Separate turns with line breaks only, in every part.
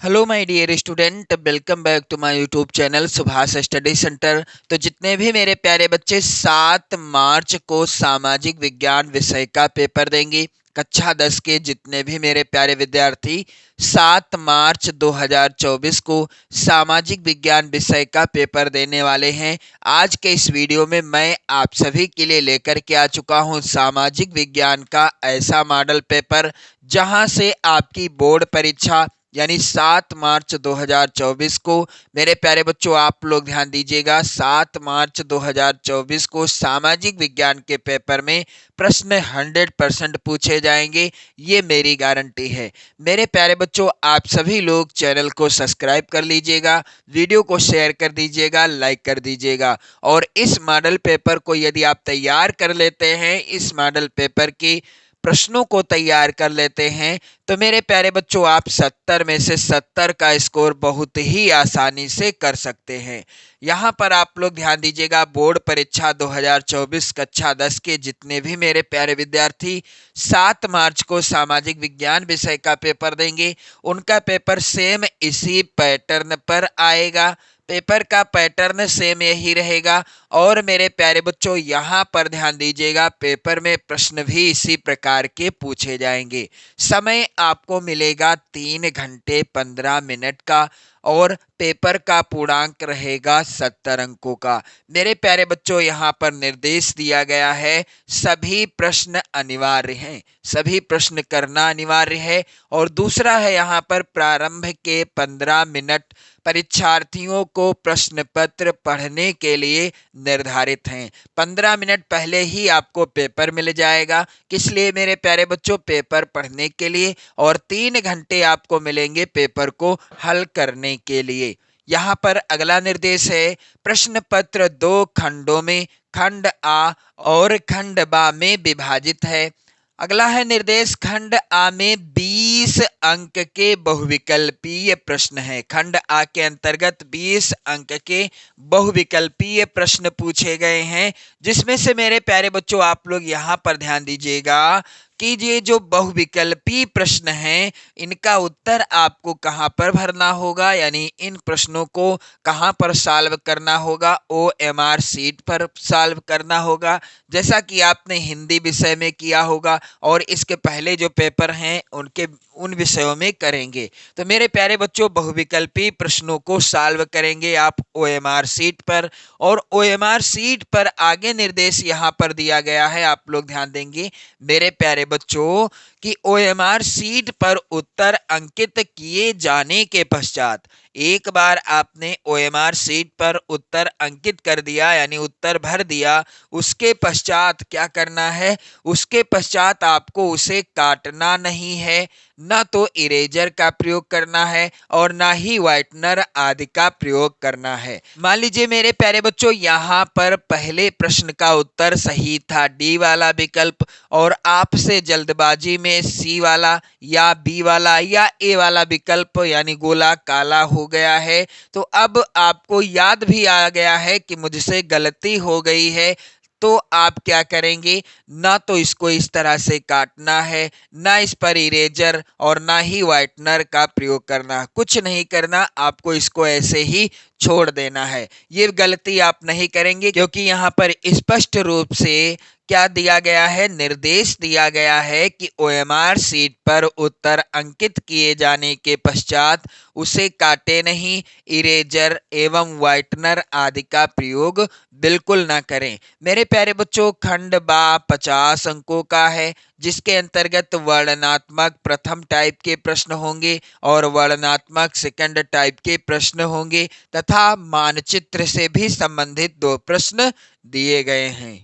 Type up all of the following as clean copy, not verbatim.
Hello my dear student, welcome back to my YouTube channel Subhash Study Centre. तो जितने भी मेरे प्यारे बच्चे 7 मार्च को सामाजिक विज्ञान विषय का पेपर देंगे, कक्षा 10 के जितने भी मेरे प्यारे विद्यार्थी 7 मार्च 2024 को सामाजिक विज्ञान विषय का पेपर देने वाले हैं, आज के इस वीडियो में मैं आप सभी के लिए लेकर के आ चुका हूं सामाजिक विज्ञान का ऐसा मॉडल पेपर जहां से आपकी बोर्ड परीक्षा यानी 7 मार्च 2024 को, मेरे प्यारे बच्चों आप लोग ध्यान दीजिएगा, 7 मार्च 2024 को सामाजिक विज्ञान के पेपर में प्रश्न 100% पूछे जाएंगे। ये मेरी गारंटी है। मेरे प्यारे बच्चों आप सभी लोग चैनल को सब्सक्राइब कर लीजिएगा, वीडियो को शेयर कर दीजिएगा, लाइक कर दीजिएगा। और इस मॉडल पेपर को यदि आप तैयार कर लेते हैं, इस मॉडल पेपर की प्रश्नों को तैयार कर लेते हैं, तो मेरे प्यारे बच्चों आप 70 में से 70 का स्कोर बहुत ही आसानी से कर सकते हैं। यहाँ पर आप लोग ध्यान दीजिएगा, बोर्ड परीक्षा 2024 कक्षा 10 के जितने भी मेरे प्यारे विद्यार्थी 7 मार्च को सामाजिक विज्ञान विषय का पेपर देंगे, उनका पेपर सेम इसी पैटर्न पर आएगा। पेपर का पैटर्न सेम यही रहेगा। और मेरे प्यारे बच्चों यहाँ पर ध्यान दीजिएगा, पेपर में प्रश्न भी इसी प्रकार के पूछे जाएंगे। समय आपको मिलेगा 3 घंटे 15 मिनट का और पेपर का पूर्णांक रहेगा 70 अंकों का। मेरे प्यारे बच्चों यहाँ पर निर्देश दिया गया है, सभी प्रश्न अनिवार्य हैं, सभी प्रश्न करना अनिवार्य है। और दूसरा है यहाँ पर प्रारंभ के 15 मिनट परीक्षार्थियों को प्रश्न पत्र पढ़ने के लिए निर्धारित हैं। 15 मिनट पहले ही आपको पेपर मिल जाएगा, किस लिए मेरे प्यारे बच्चों, पेपर पढ़ने के लिए। और 3 घंटे आपको मिलेंगे पेपर को हल करने के लिए। यहाँ पर अगला निर्देश है, प्रश्न पत्र 2 खंडों में खंड आ और खंड बा में विभाजित है। अगला है निर्देश, खंड आ में 20 अंक के बहुविकल्पीय प्रश्न है। खंड आ के अंतर्गत 20 अंक के बहुविकल्पीय प्रश्न पूछे गए हैं, जिसमें से मेरे प्यारे बच्चों आप लोग यहाँ पर ध्यान दीजिएगा कि ये जो बहुविकल्पी प्रश्न हैं, इनका उत्तर आपको कहाँ पर भरना होगा, यानी इन प्रश्नों को कहाँ पर सॉल्व करना होगा, OMR शीट पर सॉल्व करना होगा, जैसा कि आपने हिंदी विषय में किया होगा और इसके पहले जो पेपर हैं उनके उन विषयों में करेंगे। तो मेरे प्यारे बच्चों बहुविकल्पी प्रश्नों को सॉल्व करेंगे आप OMR शीट पर। और OMR शीट पर आगे निर्देश यहाँ पर दिया गया है, आप लोग ध्यान देंगे मेरे प्यारे बच्चों कि OMR शीट पर उत्तर अंकित किए जाने के पश्चात, एक बार आपने OMR शीट पर उत्तर अंकित कर दिया यानी उत्तर भर दिया, उसके पश्चात क्या करना है, उसके पश्चात आपको उसे काटना नहीं है, ना तो इरेजर का प्रयोग करना है और ना ही व्हाइटनर आदि का प्रयोग करना है। मान लीजिए मेरे प्यारे बच्चों यहाँ पर पहले प्रश्न का उत्तर सही था, डी वाला विकल्प, और आपसे जल्दबाजी में सी वाला या बी वाला या ए वाला विकल्प यानी गोला काला हो गया है। तो अब आपको याद भी आ गया है कि मुझसे गलती हो गई है, तो आप क्या करेंगे, ना तो इसको इस तरह से काटना है, ना इस पर इरेजर और ना ही व्हाइटनर का प्रयोग करना, कुछ नहीं करना, आपको इसको ऐसे ही छोड़ देना है। ये गलती आप नहीं करेंगे, क्योंकि यहाँ पर स्पष्ट रूप से क्या दिया गया है, निर्देश दिया गया है कि OMR शीट पर उत्तर अंकित किए जाने के पश्चात उसे काटे नहीं, इरेजर एवं व्हाइटनर आदि का प्रयोग बिल्कुल ना करें। मेरे प्यारे बच्चों खंड बा 50 अंकों का है, जिसके अंतर्गत वर्णनात्मक प्रथम टाइप के प्रश्न होंगे और वर्णनात्मक सेकंड टाइप के प्रश्न होंगे तथा मानचित्र से भी संबंधित 2 प्रश्न दिए गए हैं।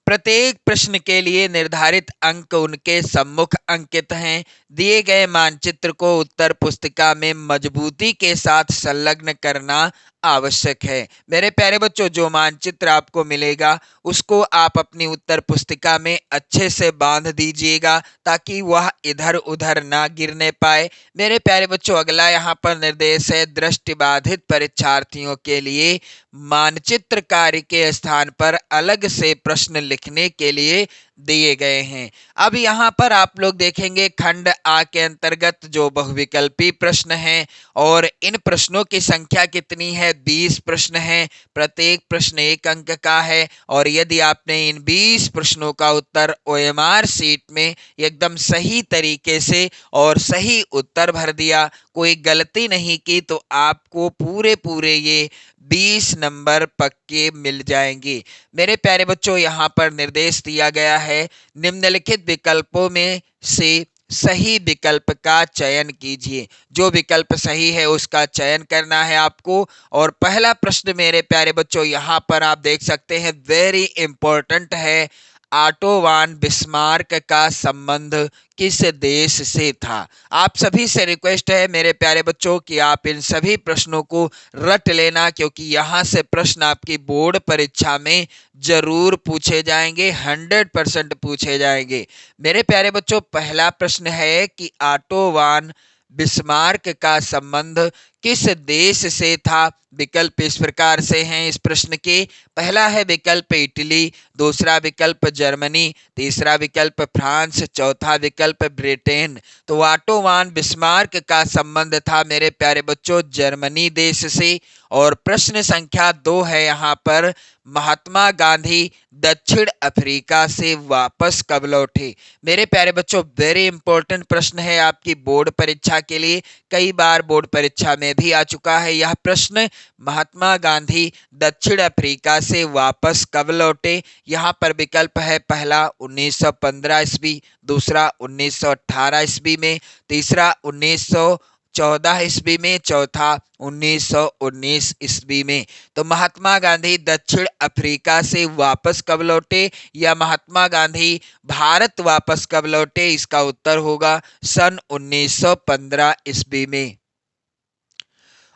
प्रत्येक प्रश्न के लिए निर्धारित अंक उनके सम्मुख अंकित हैं। दिए गए मानचित्र को उत्तर पुस्तिका में मजबूती के साथ संलग्न करना आवश्यक है। मेरे प्यारे बच्चों जो मानचित्र आपको मिलेगा उसको आप अपनी उत्तर पुस्तिका में अच्छे से बांध दीजिएगा, ताकि वह इधर उधर ना गिरने पाए। मेरे प्यारे बच्चों अगला यहाँ पर निर्देश है, दृष्टिबाधित परीक्षार्थियों के लिए मानचित्र कार्य के स्थान पर अलग से प्रश्न लिखने के लिए दिए गए हैं। अब यहाँ पर आप लोग देखेंगे खंड आ के अंतर्गत जो बहुविकल्पी प्रश्न हैं, और इन प्रश्नों की संख्या कितनी है? 20 प्रश्न हैं। प्रत्येक प्रश्न 1 अंक का है, और यदि आपने इन 20 प्रश्नों का उत्तर ओएमआर शीट में एकदम सही तरीके से और सही उत्तर भर दिया, कोई गलती नहीं की, तो आपको पूरे पूरे ये 20 नंबर पक्के मिल जाएंगे। मेरे प्यारे बच्चों, यहाँ पर निर्देश दिया गया है, निम्नलिखित विकल्पों में से सही विकल्प का चयन कीजिए। जो विकल्प सही है उसका चयन करना है आपको। और पहला प्रश्न मेरे प्यारे बच्चों यहाँ पर आप देख सकते हैं, वेरी इंपॉर्टेंट है। ऑटो वान बिस्मार्क का संबंध किस देश से था? आप सभी से रिक्वेस्ट है मेरे प्यारे बच्चों कि आप इन सभी प्रश्नों को रट लेना, क्योंकि यहाँ से प्रश्न आपकी बोर्ड परीक्षा में जरूर पूछे जाएंगे, 100% पूछे जाएंगे। मेरे प्यारे बच्चों, पहला प्रश्न है कि ऑटो वान बिस्मार्क का संबंध किस देश से था? विकल्प इस प्रकार से हैं इस प्रश्न के। पहला है विकल्प इटली, दूसरा विकल्प जर्मनी, तीसरा विकल्प फ्रांस, चौथा विकल्प ब्रिटेन। तो ऑटो वान बिस्मार्क का संबंध था मेरे प्यारे बच्चों जर्मनी देश से। और प्रश्न संख्या 2 है यहाँ पर, महात्मा गांधी दक्षिण अफ्रीका से वापस कब लौटे? मेरे प्यारे बच्चों, वेरी इंपॉर्टेंट प्रश्न है आपकी बोर्ड परीक्षा के लिए, कई बार बोर्ड परीक्षा में भी आ चुका है यह प्रश्न। महात्मा गांधी दक्षिण अफ्रीका से वापस कब लौटे? यहाँ पर विकल्प है, पहला 1915 ईस्वी, दूसरा 1918 ईस्वी में, तीसरा 1914 ईस्वी में, चौथा 1919 ईस्वी में। तो महात्मा गांधी दक्षिण अफ्रीका से वापस कब लौटे, या महात्मा गांधी भारत वापस कब लौटे? इसका उत्तर होगा सन 1915 ईस्वी में।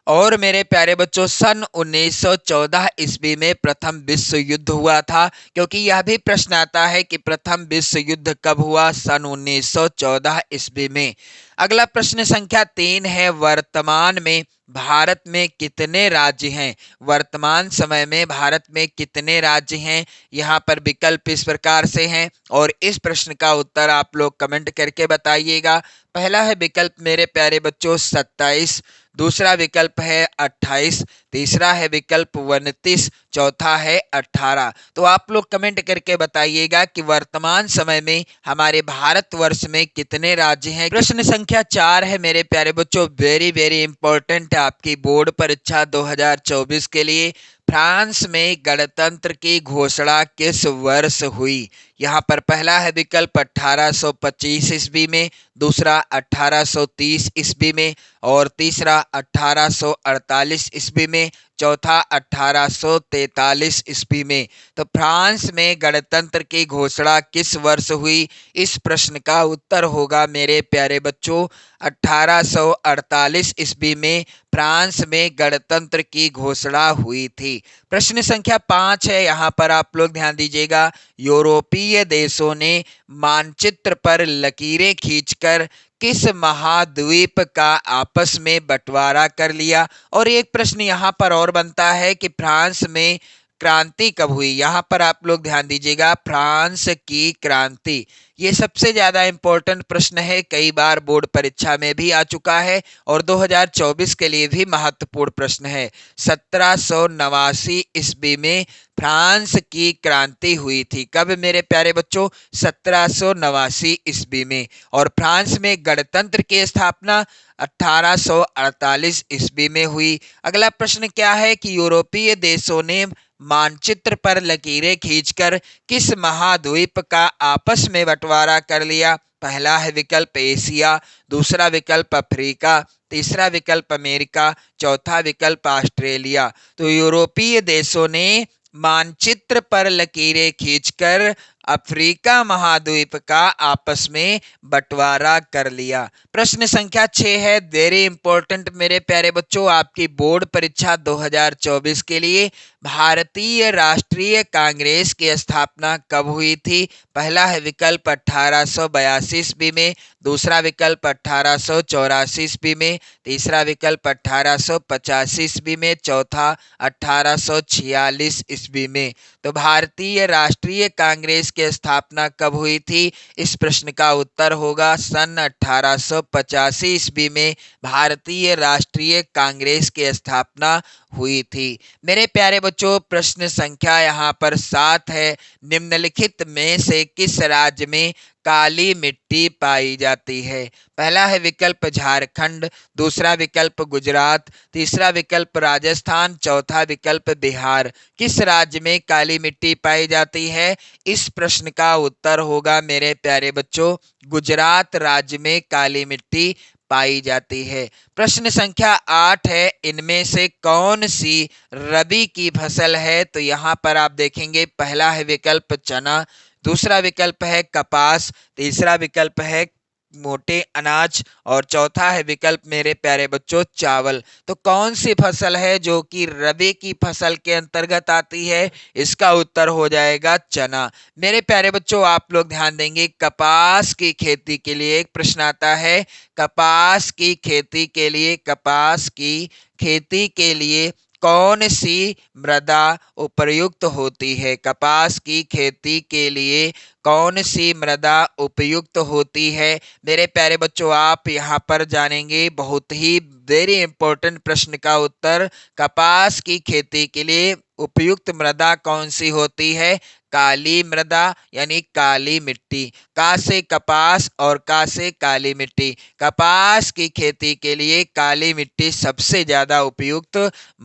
और मेरे प्यारे बच्चों, सन 1914 ईस्वी में प्रथम विश्व युद्ध हुआ था, क्योंकि यह भी प्रश्न आता है कि प्रथम विश्व युद्ध कब हुआ? सन 1914 ईस्वी में। अगला प्रश्न संख्या 3 है, वर्तमान में भारत में कितने राज्य हैं? वर्तमान समय में भारत में कितने राज्य हैं? यहाँ पर विकल्प इस प्रकार से हैं, और इस प्रश्न का उत्तर आप लोग कमेंट करके बताइएगा। पहला है विकल्प मेरे प्यारे बच्चों 27, दूसरा विकल्प है 28, तीसरा है विकल्प 29, चौथा है 18। तो आप लोग कमेंट करके बताइएगा कि वर्तमान समय में हमारे भारतवर्ष में कितने राज्य हैं। प्रश्न संख्या 4 है मेरे प्यारे बच्चों, वेरी वेरी इंपॉर्टेंट आपकी बोर्ड परीक्षा 2024 के लिए। फ्रांस में गणतंत्र की घोषणा किस वर्ष हुई? यहाँ पर पहला है विकल्प 1825 ईस्वी में, दूसरा 1830 ईस्वी में, और तीसरा 1848 ईस्वी में, चौथा 1843 ईस्वी में। तो फ्रांस में गणतंत्र की घोषणा किस वर्ष हुई? इस प्रश्न का उत्तर होगा मेरे प्यारे बच्चों 1848 ईस्वी में फ्रांस में गणतंत्र की घोषणा हुई थी। प्रश्न संख्या 5 है, यहाँ पर आप लोग ध्यान दीजिएगा, यूरोपीय देशों ने मानचित्र पर लकीरें खींचकर किस महाद्वीप का आपस में बंटवारा कर लिया? और एक प्रश्न यहाँ पर और बनता है कि फ्रांस में क्रांति कब हुई? यहाँ पर आप लोग ध्यान दीजिएगा, फ्रांस की क्रांति, ये सबसे ज्यादा इंपॉर्टेंट प्रश्न है, कई बार बोर्ड परीक्षा में भी आ चुका है, और 2024 के लिए भी महत्वपूर्ण प्रश्न है। 1789 ईस्वी में फ्रांस की क्रांति हुई थी। कब मेरे प्यारे बच्चों? 1789 ईस्वी में। और फ्रांस में गणतंत्र की स्थापना 1848 ईस्वी में हुई। अगला प्रश्न क्या है कि यूरोपीय देशों ने मानचित्र पर लकीरें खींचकर किस महाद्वीप का आपस में बंटवारा कर लिया? पहला है विकल्प एशिया, दूसरा विकल्प अफ्रीका, तीसरा विकल्प अमेरिका, चौथा विकल्प ऑस्ट्रेलिया। तो यूरोपीय देशों ने मानचित्र पर लकीरें खींचकर अफ्रीका महाद्वीप का आपस में बंटवारा कर लिया। प्रश्न संख्या 6 है, वेरी इंपॉर्टेंट मेरे प्यारे बच्चों आपकी बोर्ड परीक्षा 2024 के लिए। भारतीय राष्ट्रीय कांग्रेस की स्थापना कब हुई थी? पहला है विकल्प 1882 ईस्वी में, दूसरा विकल्प 1884 ईस्वी में, तीसरा विकल्प 1885 ईस्वी में, चौथा 1846 ईस्वी में। तो भारतीय राष्ट्रीय कांग्रेस की स्थापना कब हुई थी? इस प्रश्न का उत्तर होगा सन 1885 ईस्वी में भारतीय राष्ट्रीय कांग्रेस की स्थापना हुई थी। मेरे प्यारे बच्चों, प्रश्न संख्या यहाँ पर 7 है। निम्नलिखित में से किस राज्य में काली मिट्टी पाई जाती है? पहला है विकल्प झारखंड, दूसरा विकल्प गुजरात, तीसरा विकल्प राजस्थान, चौथा विकल्प बिहार। किस राज्य में काली मिट्टी पाई जाती है? इस प्रश्न का उत्तर होगा मेरे प्यारे बच्चों गुजरात राज्य में काली मिट्टी पाई जाती है। प्रश्न संख्या 8 है, इनमें से कौन सी रबी की फसल है? तो यहाँ पर आप देखेंगे पहला है विकल्प चना, दूसरा विकल्प है कपास, तीसरा विकल्प है मोटे अनाज और चौथा है विकल्प मेरे प्यारे बच्चों चावल। तो कौन सी फसल है जो कि रबी की फसल के अंतर्गत आती है? इसका उत्तर हो जाएगा चना। मेरे प्यारे बच्चों, आप लोग ध्यान देंगे कपास की खेती के लिए एक प्रश्न आता है। कपास की खेती के लिए कौन सी मृदा उपयुक्त होती है? कपास की खेती के लिए कौन सी मृदा उपयुक्त होती है? मेरे प्यारे बच्चों, आप यहाँ पर जानेंगे बहुत ही वेरी इंपॉर्टेंट प्रश्न का उत्तर। कपास की खेती के लिए उपयुक्त मृदा कौन सी होती है? काली मृदा यानी काली मिट्टी। का से कपास और का से काली मिट्टी। कपास की खेती के लिए काली मिट्टी सबसे ज्यादा उपयुक्त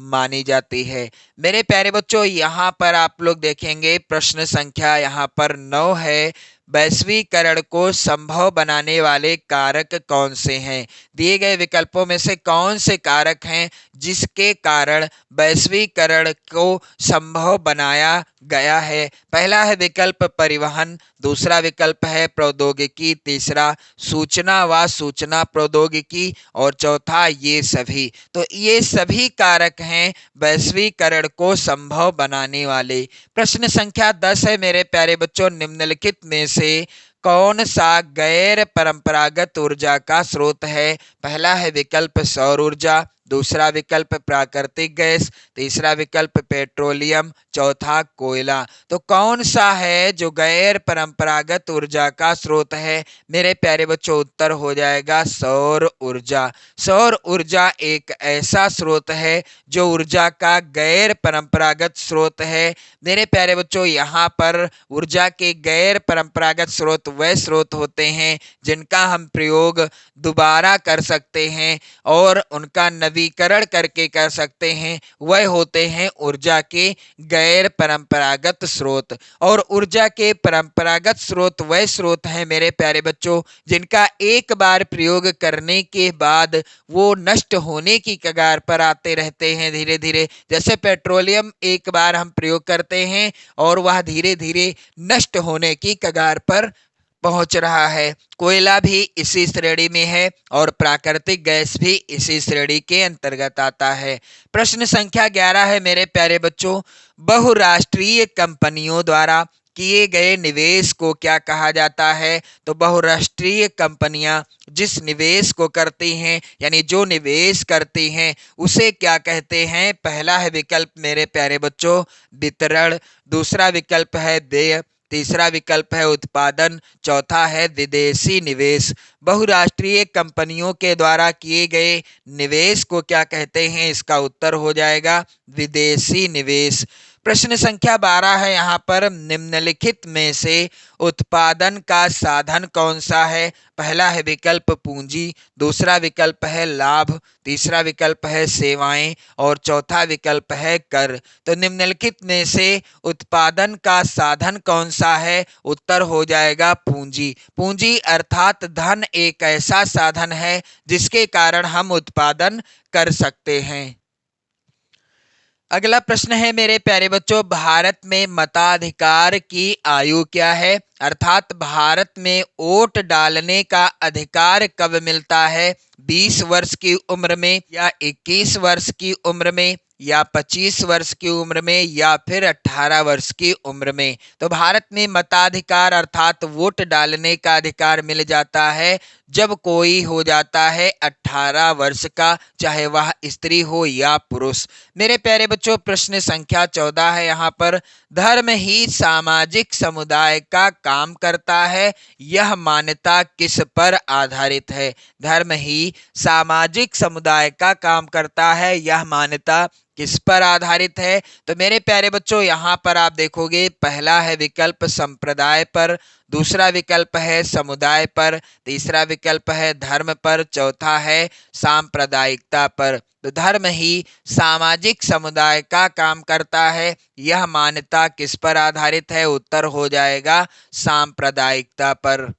मानी जाती है। मेरे प्यारे बच्चों, यहाँ पर आप लोग देखेंगे प्रश्न संख्या यहाँ पर 9 है। वैश्वीकरण को संभव बनाने वाले कारक कौन से हैं? दिए गए विकल्पों में से कौन से कारक हैं जिसके कारण वैश्वीकरण को संभव बनाया गया है? पहला है विकल्प परिवहन, दूसरा विकल्प है प्रौद्योगिकी, तीसरा सूचना प्रौद्योगिकी और चौथा ये सभी। तो ये सभी कारक हैं वैश्वीकरण को संभव बनाने वाले। प्रश्न संख्या 10 है मेरे प्यारे बच्चों, निम्नलिखित में से कौन सा गैर परंपरागत ऊर्जा का स्रोत है? पहला है विकल्प सौर ऊर्जा, दूसरा विकल्प प्राकृतिक गैस, तीसरा विकल्प पेट्रोलियम, चौथा कोयला। तो कौन सा है जो गैर परंपरागत ऊर्जा का स्रोत है? मेरे प्यारे बच्चों, उत्तर हो जाएगा सौर ऊर्जा। सौर ऊर्जा एक ऐसा स्रोत है जो ऊर्जा का गैर परंपरागत स्रोत है। मेरे प्यारे बच्चों, यहाँ पर ऊर्जा के गैर परंपरागत स्रोत वह स्रोत होते हैं जिनका हम प्रयोग दोबारा कर सकते हैं और उनका नवीकरण करके कर सकते हैं। वह होते हैं ऊर्जा के गैर परंपरागत स्रोत। और ऊर्जा के परंपरागत स्रोत वह स्रोत हैं मेरे प्यारे बच्चों जिनका एक बार प्रयोग करने के बाद वो नष्ट होने की कगार पर आते रहते हैं धीरे धीरे। जैसे पेट्रोलियम एक बार हम प्रयोग करते हैं और वह धीरे धीरे नष्ट होने की कगार पर पहुंच रहा है। कोयला भी इसी श्रेणी में है और प्राकृतिक गैस भी इसी श्रेणी के अंतर्गत आता है। प्रश्न संख्या 11 है मेरे प्यारे बच्चों, बहुराष्ट्रीय कंपनियों द्वारा किए गए निवेश को क्या कहा जाता है? तो बहुराष्ट्रीय कंपनियां जिस निवेश को करती हैं यानी जो निवेश करती हैं उसे क्या कहते हैं? पहला है विकल्प मेरे प्यारे बच्चों वितरण, दूसरा विकल्प है देय, तीसरा विकल्प है उत्पादन, चौथा है विदेशी निवेश। बहुराष्ट्रीय कंपनियों के द्वारा किए गए निवेश को क्या कहते हैं? इसका उत्तर हो जाएगा विदेशी निवेश। प्रश्न संख्या 12 है यहाँ पर, निम्नलिखित में से उत्पादन का साधन कौन सा है? पहला है विकल्प पूंजी, दूसरा विकल्प है लाभ, तीसरा विकल्प है सेवाएं और चौथा विकल्प है कर। तो निम्नलिखित में से उत्पादन का साधन कौन सा है? उत्तर हो जाएगा पूंजी। पूंजी अर्थात धन एक ऐसा साधन है जिसके कारण हम उत्पादन कर सकते हैं। अगला प्रश्न है मेरे प्यारे बच्चों, भारत में मताधिकार की आयु क्या है? अर्थात भारत में वोट डालने का अधिकार कब मिलता है? 20 वर्ष की उम्र में या 21 वर्ष की उम्र में या 25 वर्ष की उम्र में या फिर 18 वर्ष की उम्र में। तो भारत में मताधिकार अर्थात वोट डालने का अधिकार मिल जाता है जब कोई हो जाता है 18 वर्ष का, चाहे वह स्त्री हो या पुरुष। मेरे प्यारे बच्चों, प्रश्न संख्या 14 है यहाँ पर, धर्म ही सामाजिक समुदाय का काम करता है, यह मान्यता किस पर आधारित है? धर्म ही सामाजिक समुदाय का काम करता है, यह मान्यता किस पर आधारित है? तो मेरे प्यारे बच्चों, यहाँ पर आप देखोगे पहला है विकल्प संप्रदाय पर, दूसरा विकल्प है समुदाय पर, तीसरा विकल्प है धर्म पर, चौथा है सांप्रदायिकता पर। तो धर्म ही सामाजिक समुदाय का काम करता है, यह मान्यता किस पर आधारित है? उत्तर हो जाएगा सांप्रदायिकता पर।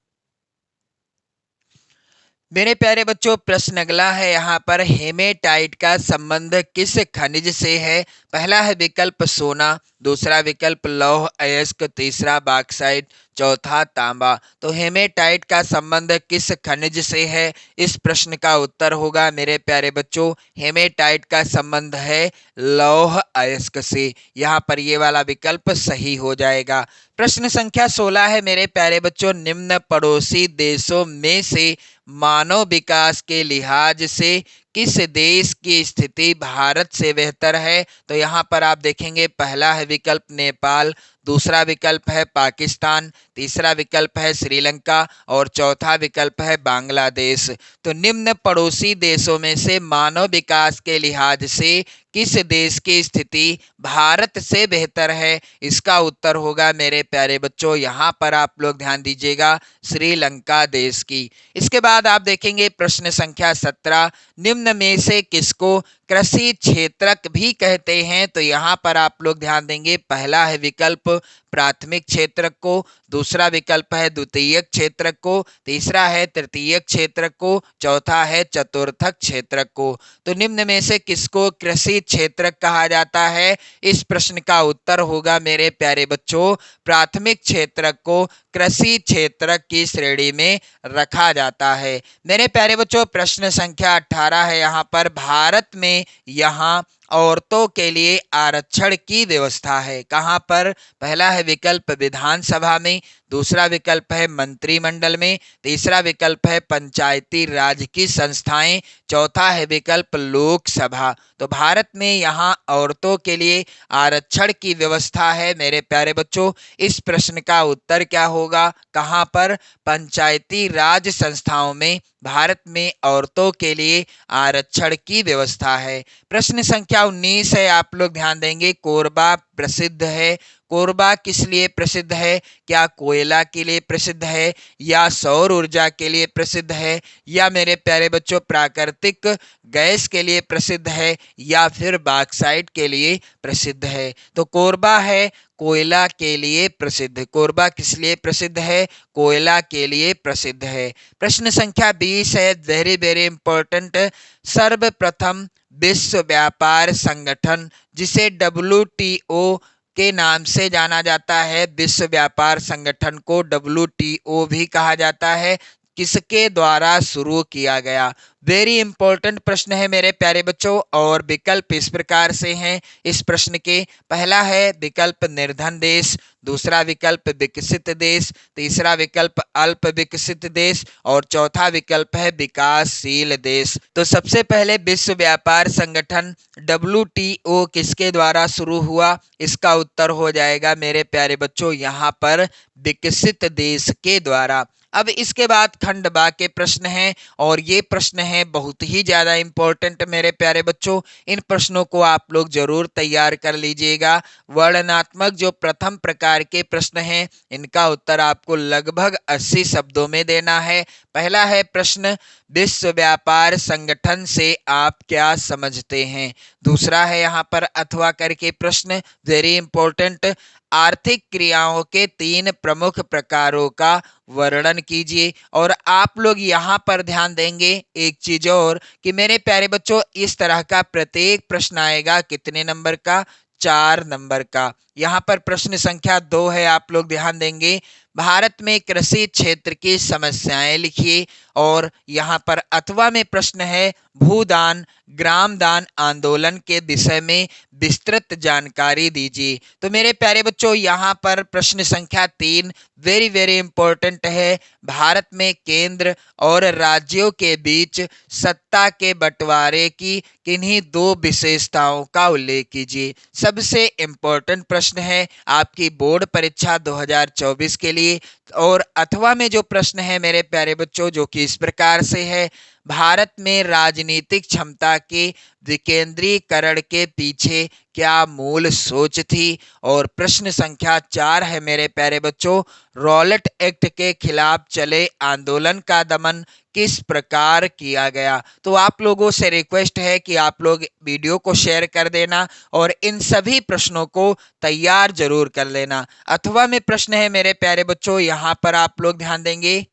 मेरे प्यारे बच्चों, प्रश्न अगला है यहाँ पर, हेमेटाइट का संबंध किस खनिज से है? पहला है विकल्प सोना, दूसरा विकल्प लौह अयस्क, तीसरा बॉक्साइट, चौथा तांबा। तो हेमेटाइट का संबंध किस खनिज से है? इस प्रश्न का उत्तर होगा मेरे प्यारे बच्चों, हेमेटाइट का संबंध है लौह अयस्क से। यहाँ पर ये वाला विकल्प सही हो जाएगा। प्रश्न संख्या 16 है मेरे प्यारे बच्चों, निम्न पड़ोसी देशों में से मानव विकास के लिहाज से किस देश की स्थिति भारत से बेहतर है? तो यहाँ पर आप देखेंगे पहला है विकल्प नेपाल, दूसरा विकल्प है पाकिस्तान, तीसरा विकल्प है श्रीलंका और चौथा विकल्प है बांग्लादेश। तो निम्न पड़ोसी देशों में से मानव विकास के लिहाज से किस देश की स्थिति भारत से बेहतर है? इसका उत्तर होगा मेरे प्यारे बच्चों, यहाँ पर आप लोग ध्यान दीजिएगा, श्रीलंका देश की। इसके बाद आप देखेंगे प्रश्न संख्या 17, निम्न में से किसको कृषि क्षेत्रक भी कहते हैं? तो यहाँ पर आप लोग ध्यान देंगे, पहला है विकल्प प्राथमिक क्षेत्रक को, दूसरा विकल्प है द्वितीयक क्षेत्रक को, तीसरा है तृतीयक क्षेत्रक को, चौथा है चतुर्थक क्षेत्रक को। तो निम्न में से किसको कृषि क्षेत्रक कहा जाता है? इस प्रश्न का उत्तर होगा मेरे प्यारे बच्चों, प्राथमिक क्षेत्रक को कृषि क्षेत्रक की श्रेणी में रखा जाता है। मेरे प्यारे बच्चों, प्रश्न संख्या 18 है यहाँ पर, भारत में यहाँ औरतों के लिए आरक्षण की व्यवस्था है, कहाँ पर? पहला है विकल्प विधानसभा में, दूसरा विकल्प है मंत्रिमंडल में, तीसरा विकल्प है पंचायती राज की संस्थाएं, चौथा है विकल्प लोकसभा। तो भारत में यहाँ औरतों के लिए आरक्षण की व्यवस्था है मेरे प्यारे बच्चों। इस प्रश्न का उत्तर क्या होगा? कहाँ पर? पंचायती राज संस्थाओं में भारत में औरतों के लिए आरक्षण की व्यवस्था है। प्रश्न संख्या 19 है, आप लोग ध्यान देंगे, कोरबा प्रसिद्ध है। कोरबा किस लिए प्रसिद्ध है? क्या कोयला के लिए प्रसिद्ध है, या सौर ऊर्जा के लिए प्रसिद्ध है, या मेरे प्यारे बच्चों प्राकृतिक गैस के लिए प्रसिद्ध है, या फिर बॉक्साइट के लिए प्रसिद्ध है? तो कोरबा है कोयला के लिए प्रसिद्ध। कोरबा किस लिए प्रसिद्ध है? कोयला के लिए प्रसिद्ध है। प्रश्न संख्या 20 है, वेरी वेरी इंपॉर्टेंट, सर्वप्रथम विश्व व्यापार संगठन जिसे WTO के नाम से जाना जाता है, विश्व व्यापार संगठन को WTO भी कहा जाता है, किसके द्वारा शुरू किया गया? वेरी इंपॉर्टेंट प्रश्न है मेरे प्यारे बच्चों, और विकल्प इस प्रकार से हैं इस प्रश्न के, पहला है विकल्प निर्धन देश, दूसरा विकल्प विकसित देश, तीसरा विकल्प अल्प विकसित देश और चौथा विकल्प है विकासशील देश। तो सबसे पहले विश्व व्यापार संगठन WTO किसके द्वारा शुरू हुआ? इसका उत्तर हो जाएगा मेरे प्यारे बच्चों यहाँ पर विकसित देश के द्वारा। अब इसके बाद खंड बा के प्रश्न हैं, और ये प्रश्न हैं बहुत ही ज्यादा इंपॉर्टेंट मेरे प्यारे बच्चों। इन प्रश्नों को आप लोग जरूर तैयार कर लीजिएगा। वर्णनात्मक जो प्रथम प्रकार के प्रश्न हैं, इनका उत्तर आपको लगभग 80 शब्दों में देना है। पहला है प्रश्न, विश्व व्यापार संगठन से आप क्या समझते हैं? दूसरा है यहाँ पर अथवा करके प्रश्न, वेरी इंपॉर्टेंट, आर्थिक क्रियाओं के 3 प्रमुख प्रकारों का वर्णन कीजिए। और आप लोग यहाँ पर ध्यान देंगे एक चीज और, कि मेरे प्यारे बच्चों इस तरह का प्रत्येक प्रश्न आएगा कितने नंबर का? 4 नंबर का। यहाँ पर प्रश्न संख्या 2 है, आप लोग ध्यान देंगे, भारत में कृषि क्षेत्र की समस्याएं लिखिए। और यहाँ पर अथवा में प्रश्न है भूदान ग्राम दान आंदोलन के विषय में विस्तृत जानकारी दीजिए। तो मेरे प्यारे बच्चों यहाँ पर प्रश्न संख्या 3 वेरी वेरी इंपॉर्टेंट है। भारत में केंद्र और राज्यों के बीच सत्ता के बंटवारे की किन्हीं दो विशेषताओं का उल्लेख कीजिए। सबसे इंपॉर्टेंट प्रश्न है आपकी बोर्ड परीक्षा 2024 के लिए। और अथवा में जो प्रश्न है मेरे प्यारे बच्चों जो कि इस प्रकार से है, भारत में राजनीतिक क्षमता के विकेंद्रीकरण के पीछे क्या मूल सोच थी। और प्रश्न संख्या 4 है मेरे प्यारे बच्चों, रॉलेट एक्ट के खिलाफ चले आंदोलन का दमन किस प्रकार किया गया। तो आप लोगों से रिक्वेस्ट है कि आप लोग वीडियो को शेयर कर देना और इन सभी प्रश्नों को तैयार जरूर कर लेना। अथवा में प्रश्न है मेरे प्यारे बच्चों, यहां पर आप लोग ध्यान देंगे,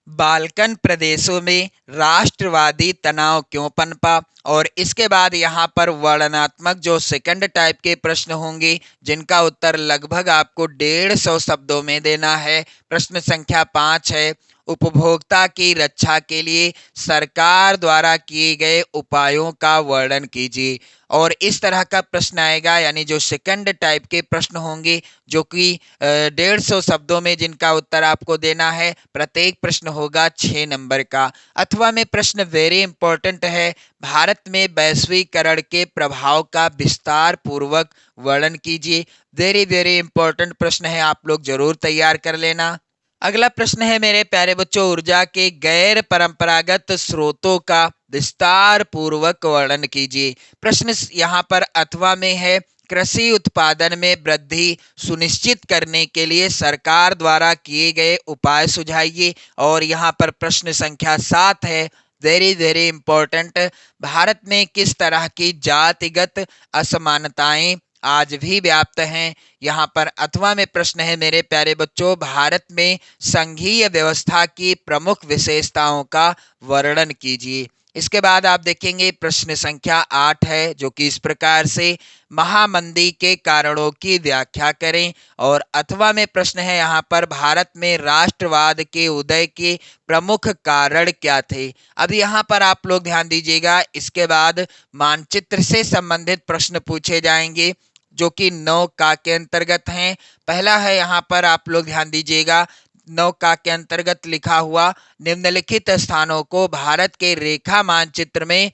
बाल्कन प्रदेशों में राष्ट्रवादी तनाव क्यों पनपा। और इसके बाद यहाँ पर वर्णनात्मक जो सेकंड टाइप के प्रश्न होंगे जिनका उत्तर लगभग आपको 150 शब्दों में देना है। प्रश्न संख्या 5 है, उपभोक्ता की रक्षा के लिए सरकार द्वारा किए गए उपायों का वर्णन कीजिए। और इस तरह का प्रश्न आएगा, यानी जो सेकंड टाइप के प्रश्न होंगे जो कि 150 शब्दों में जिनका उत्तर आपको देना है। प्रत्येक प्रश्न होगा 6 नंबर का। अथवा में प्रश्न वेरी इंपॉर्टेंट है, भारत में वैश्वीकरण के प्रभाव का विस्तार पूर्वक वर्णन कीजिए। वेरी वेरी इंपॉर्टेंट प्रश्न है, आप लोग जरूर तैयार कर लेना। अगला प्रश्न है मेरे प्यारे बच्चों, ऊर्जा के गैर परंपरागत स्रोतों का विस्तार पूर्वक वर्णन कीजिए। प्रश्न यहाँ पर अथवा में है, कृषि उत्पादन में वृद्धि सुनिश्चित करने के लिए सरकार द्वारा किए गए उपाय सुझाइए। और यहाँ पर प्रश्न संख्या 7 है, वेरी वेरी इंपॉर्टेंट, भारत में किस तरह की जातिगत असमानताएं आज भी व्याप्त हैं। यहाँ पर अथवा में प्रश्न है मेरे प्यारे बच्चों, भारत में संघीय व्यवस्था की प्रमुख विशेषताओं का वर्णन कीजिए। इसके बाद आप देखेंगे प्रश्न संख्या 8 है जो कि इस प्रकार से, महामंदी के कारणों की व्याख्या करें। और अथवा में प्रश्न है यहाँ पर, भारत में राष्ट्रवाद के उदय के प्रमुख कारण क्या थे। अब यहाँ पर आप लोग ध्यान दीजिएगा, इसके बाद मानचित्र से संबंधित प्रश्न पूछे जाएंगे जो कि 9 का के अंतर्गत हैं। पहला है यहाँ पर आप लोग ध्यान दीजिएगा, 9 का के अंतर्गत लिखा हुआ, निम्नलिखित स्थानों को भारत के रेखा मानचित्र में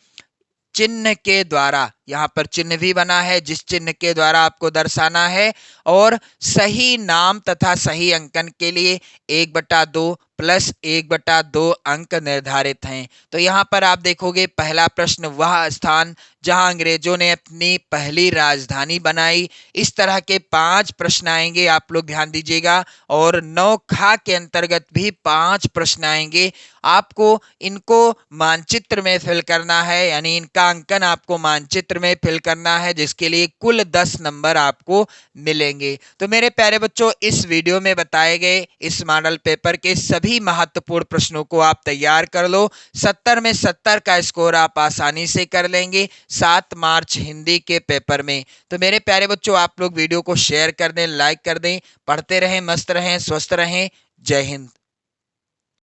चिन्ह के द्वारा, यहाँ पर चिन्ह भी बना है जिस चिन्ह के द्वारा आपको दर्शाना है, और सही नाम तथा सही अंकन के लिए 1/2 प्लस 1/2 अंक निर्धारित हैं। तो यहाँ पर आप देखोगे पहला प्रश्न, वह स्थान जहाँ अंग्रेजों ने अपनी पहली राजधानी बनाई। इस तरह के 5 प्रश्न आएंगे, आप लोग ध्यान दीजिएगा। और 9 खा के अंतर्गत भी 5 प्रश्न आएंगे, आपको इनको मानचित्र में फिल करना है, यानी इनका अंकन आपको मानचित्र में फिल करना है, जिसके लिए कुल 10 नंबर आपको मिलेंगे। तो मेरे प्यारे बच्चों, इस वीडियो में बताए गए इस मॉडल पेपर के सभी महत्वपूर्ण प्रश्नों को आप तैयार कर लो। 70 में 70 का स्कोर आप आसानी से कर लेंगे 7 मार्च हिंदी के पेपर में। तो मेरे प्यारे बच्चों, आप लोग वीडियो को शेयर कर दें, लाइक कर दें। पढ़ते रहें, मस्त रहें, स्वस्थ रहें। जय हिंद।